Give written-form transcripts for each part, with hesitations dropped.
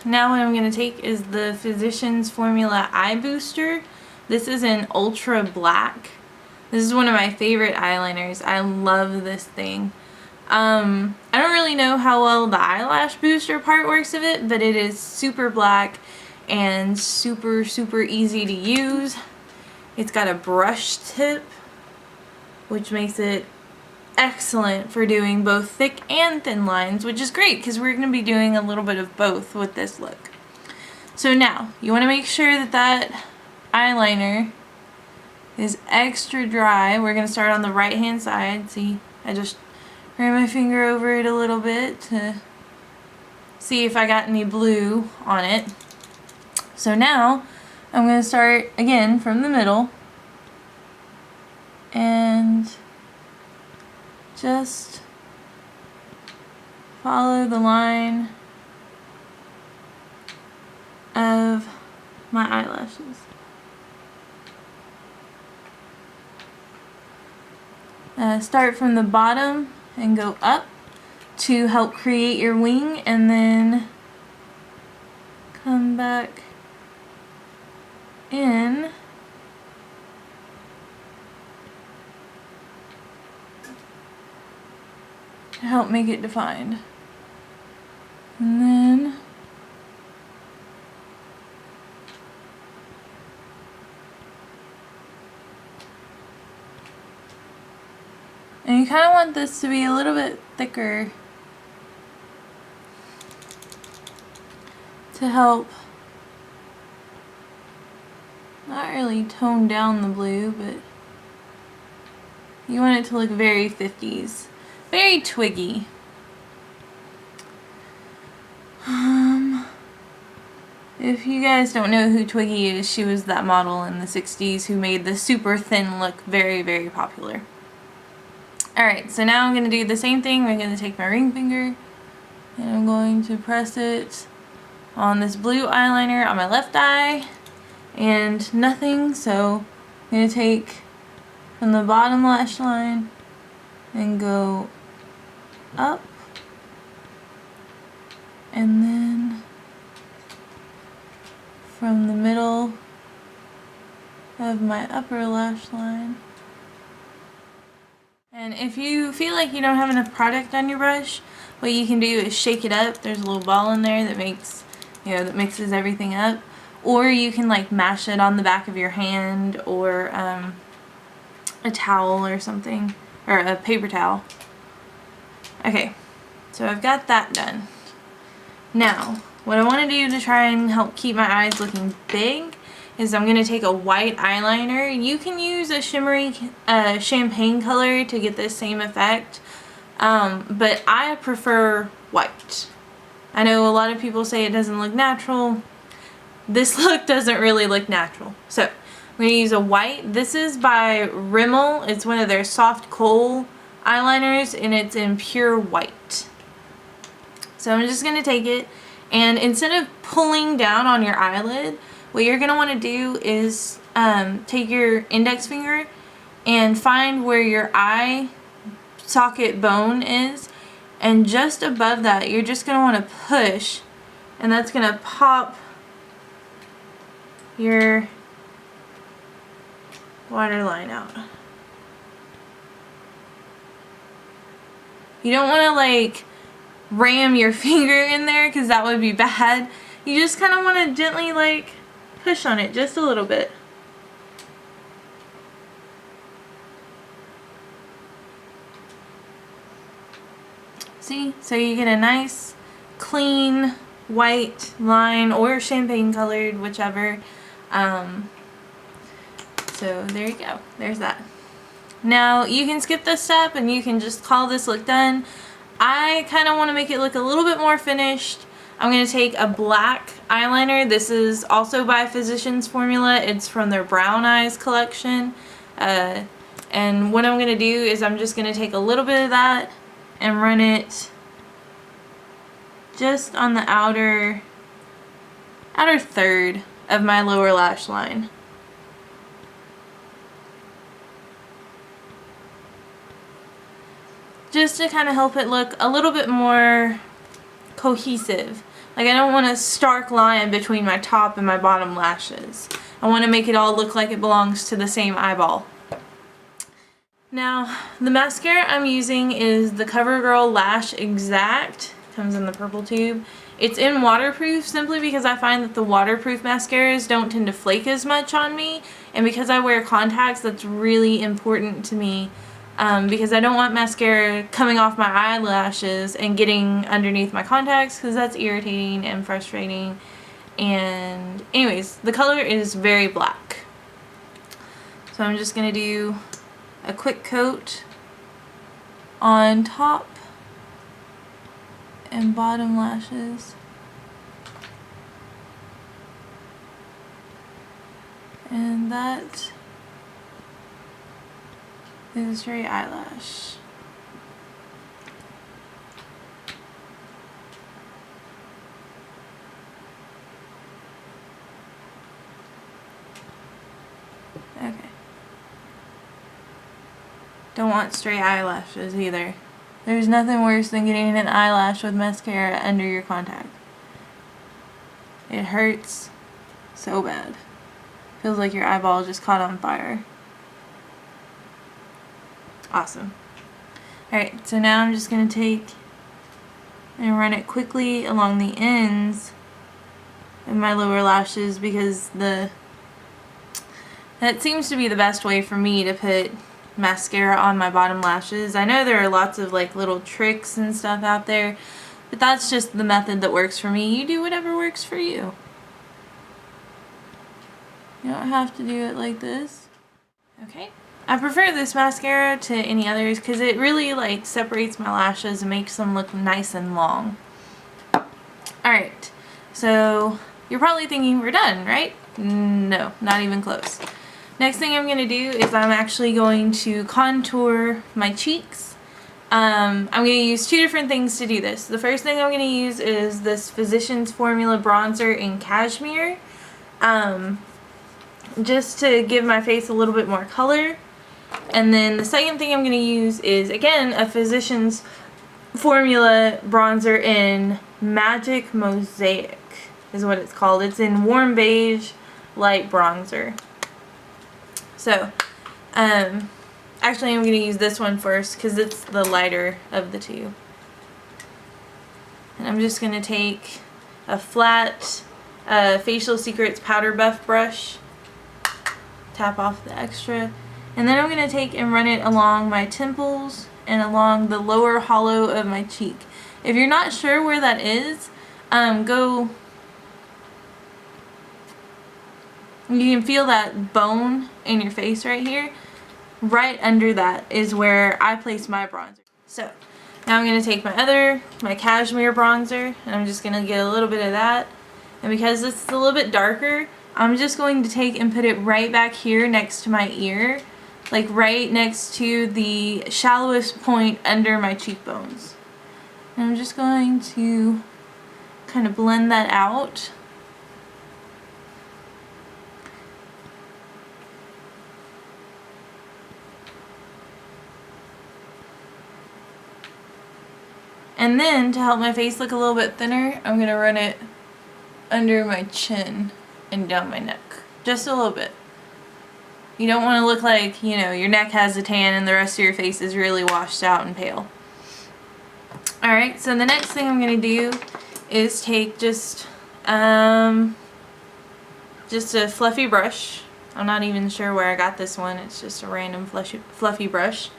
Now what I'm going to take is the Physicians Formula Eye Booster. This is in Ultra Black. This is one of my favorite eyeliners. I love this thing. I don't really know how well the eyelash booster part works of it, but it is super black and super easy to use. It's got a brush tip, which makes it excellent for doing both thick and thin lines, which is great because we're going to be doing a little bit of both with this look. So now, you want to make sure that that eyeliner is extra dry. We're going to start on the right hand side. See, I just ran my finger over it a little bit to see if I got any blue on it. So now, I'm going to start again from the middle and just follow the line of my eyelashes. Start from the bottom and go up to help create your wing, and then come back in to help make it defined. And then you kind of want this to be a little bit thicker to help not really tone down the blue, but you want it to look very 50s, very twiggy. If you guys don't know who Twiggy is, she was that model in the 60s who made the super thin look very popular. Alright, so now I'm going to do the same thing. We're going to take my ring finger and I'm going to press it on this blue eyeliner on my left eye and nothing, so I'm going to take from the bottom lash line and go up, and then from the middle of my upper lash line. And if you feel like you don't have enough product on your brush, what you can do is shake it up. There's a little ball in there that makes, that mixes everything up. Or you can like mash it on the back of your hand, or a towel or something, or a paper towel. Okay, so I've got that done. Now, what I want to do to try and help keep my eyes looking big is I'm going to take a white eyeliner. You can use a shimmery champagne color to get this same effect, but I prefer white. I know a lot of people say it doesn't look natural. This look doesn't really look natural. So I'm going to use a white. This is by Rimmel. It's one of their soft kohl eyeliners, and it's in pure white. So I'm just going to take it, and instead of pulling down on your eyelid, what you're going to want to do is take your index finger and find where your eye socket bone is, and just above that you're just going to want to push, and that's going to pop your waterline out. You don't want to like ram your finger in there because that would be bad. You just kind of want to gently like push on it just a little bit. See? So you get a nice clean white line, or champagne colored, whichever. So there you go. There's that. Now you can skip this step and you can just call this look done. I kind of want to make it look a little bit more finished. I'm going to take a black eyeliner. This is also by Physicians Formula. It's from their Brown Eyes collection. And what I'm going to do is I'm just going to take a little bit of that and run it just on the outer third of my lower lash line. Just to kind of help it look a little bit more cohesive Like, I don't want a stark line between my top and my bottom lashes. I want to make it all look like it belongs to the same eyeball. Now, the mascara I'm using is the CoverGirl Lash Exact. Comes in the purple tube. It's in waterproof simply because I find that the waterproof mascaras don't tend to flake as much on me. And because I wear contacts, that's really important to me. Because I don't want mascara coming off my eyelashes and getting underneath my contacts, because that's irritating and frustrating. And anyways, the color is very black. So I'm just going to do a quick coat on top and bottom lashes. And that is straight eyelash. Okay. Don't want straight eyelashes either. There's nothing worse than getting an eyelash with mascara under your contact. It hurts so bad. Feels like your eyeball just caught on fire. Awesome. Alright, so now I'm just going to take and run it quickly along the ends of my lower lashes, because that seems to be the best way for me to put mascara on my bottom lashes. I know there are lots of like little tricks and stuff out there, but that's just the method that works for me. You do whatever works for you. You don't have to do it like this. Okay. I prefer this mascara to any others because it really like separates my lashes and makes them look nice and long. Alright, so you're probably thinking we're done, right? No, not even close. Next thing I'm going to do is I'm actually going to contour my cheeks. I'm going to use two different things to do this. The first thing I'm going to use is this Physicians Formula bronzer in Cashmere. Just to give my face a little bit more color. And then the second thing I'm going to use is, again, a Physicians Formula bronzer in Magic Mosaic is what it's called. It's in Warm Beige Light Bronzer. So, actually I'm going to use this one first because it's the lighter of the two. And I'm just going to take a flat Facial Secrets Powder Buff brush, tap off the extra, and then I'm going to take and run it along my temples and along the lower hollow of my cheek. If you're not sure where that is, you can feel that bone in your face right here. Right under that is where I place my bronzer. So now I'm going to take my Cashmere bronzer, and I'm just going to get a little bit of that. And because it's a little bit darker, I'm just going to take and put it right back here next to my ear. Like right next to the shallowest point under my cheekbones. And I'm just going to kind of blend that out. And then, to help my face look a little bit thinner, I'm going to run it under my chin and down my neck. Just a little bit. You don't want to look like, you know, your neck has a tan and the rest of your face is really washed out and pale. Alright, so the next thing I'm going to do is take just a fluffy brush. I'm not even sure where I got this one. It's just a random fluffy brush.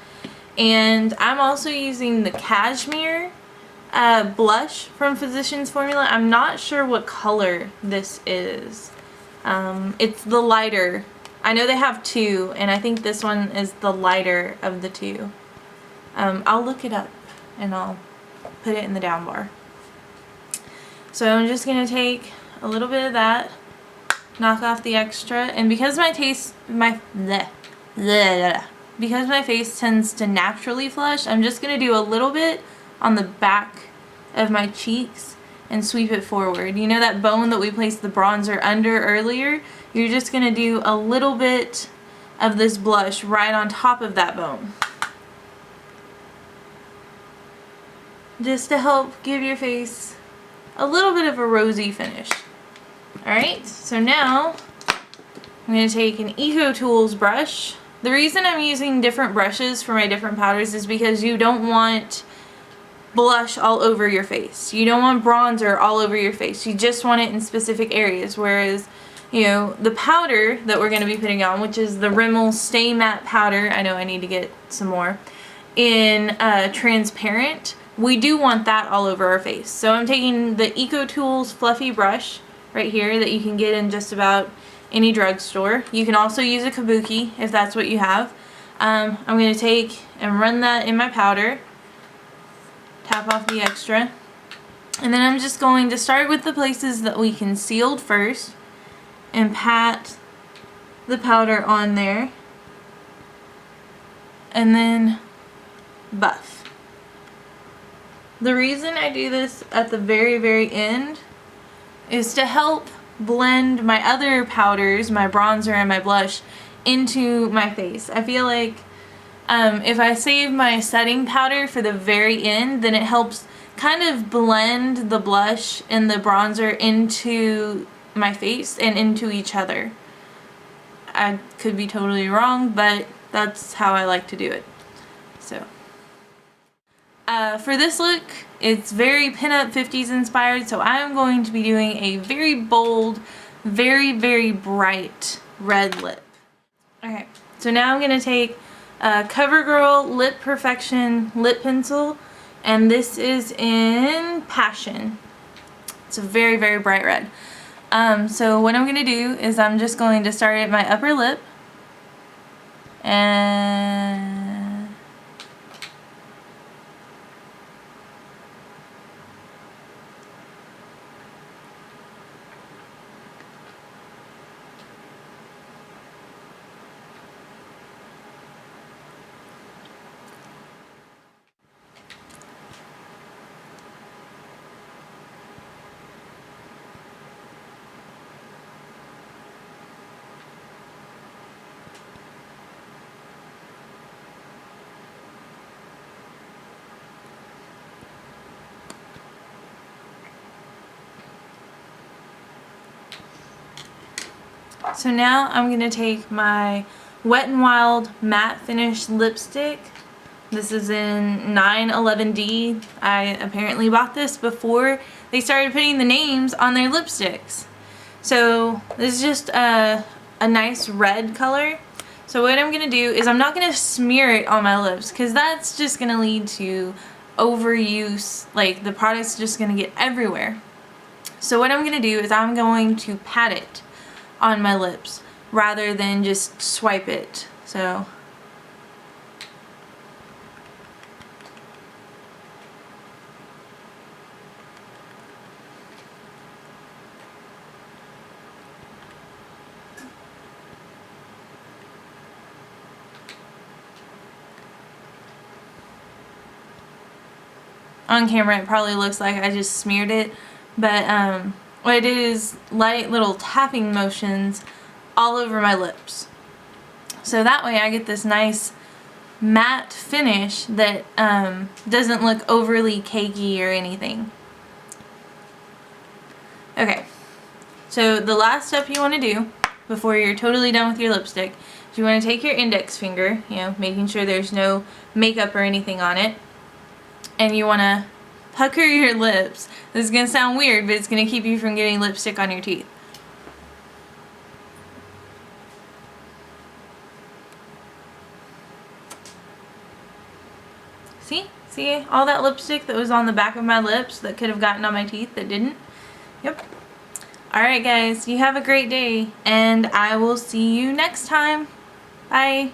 And I'm also using the Cashmere blush from Physicians Formula. I'm not sure what color this is. It's the lighter. I know they have two, and I think this one is the lighter of the two. I'll look it up and I'll put it in the down bar. So I'm just going to take a little bit of that, knock off the extra, and because my face tends to naturally flush, I'm just going to do a little bit on the back of my cheeks and sweep it forward. You know that bone that we placed the bronzer under earlier? You're just going to do a little bit of this blush right on top of that bone. Just to help give your face a little bit of a rosy finish. Alright, so now I'm going to take an Eco Tools brush. The reason I'm using different brushes for my different powders is because you don't want blush all over your face. You don't want bronzer all over your face. You just want it in specific areas, whereas, you know, the powder that we're going to be putting on, which is the Rimmel Stay Matte Powder, I know I need to get some more, in transparent, we do want that all over our face. So I'm taking the Eco Tools fluffy brush right here that you can get in just about any drugstore. You can also use a kabuki if that's what you have. I'm going to take and run that in my powder. Tap off the extra. And then I'm just going to start with the places that we concealed first and pat the powder on there. And then buff. The reason I do this at the very, very end is to help blend my other powders, my bronzer and my blush, into my face. I feel like if I save my setting powder for the very end, then it helps kind of blend the blush and the bronzer into my face and into each other. I could be totally wrong, but that's how I like to do it. So for this look, it's very pin-up 50s inspired, so I'm going to be doing a very bold, very, very bright red lip. Okay, so now I'm going to take CoverGirl Lip Perfection lip pencil, and this is in Passion. It's a very, very bright red. So what I'm going to do is I'm just going to start at my upper lip, and so now I'm going to take my Wet n Wild Matte Finish Lipstick. This is in 911D. I apparently bought this before they started putting the names on their lipsticks. So this is just a nice red color. So what I'm going to do is I'm not going to smear it on my lips, because that's just going to lead to overuse. Like, the product's just going to get everywhere. So what I'm going to do is I'm going to pat it on my lips rather than just swipe it. So on camera it probably looks like I just smeared it, but what I did is light little tapping motions all over my lips. So that way I get this nice matte finish that doesn't look overly cakey or anything. Okay, so the last step you want to do before you're totally done with your lipstick is you want to take your index finger, you know, making sure there's no makeup or anything on it, and you want to pucker your lips. This is going to sound weird, but it's going to keep you from getting lipstick on your teeth. See all that lipstick that was on the back of my lips that could have gotten on my teeth that didn't? Yep. Alright guys, you have a great day, and I will see you next time. Bye.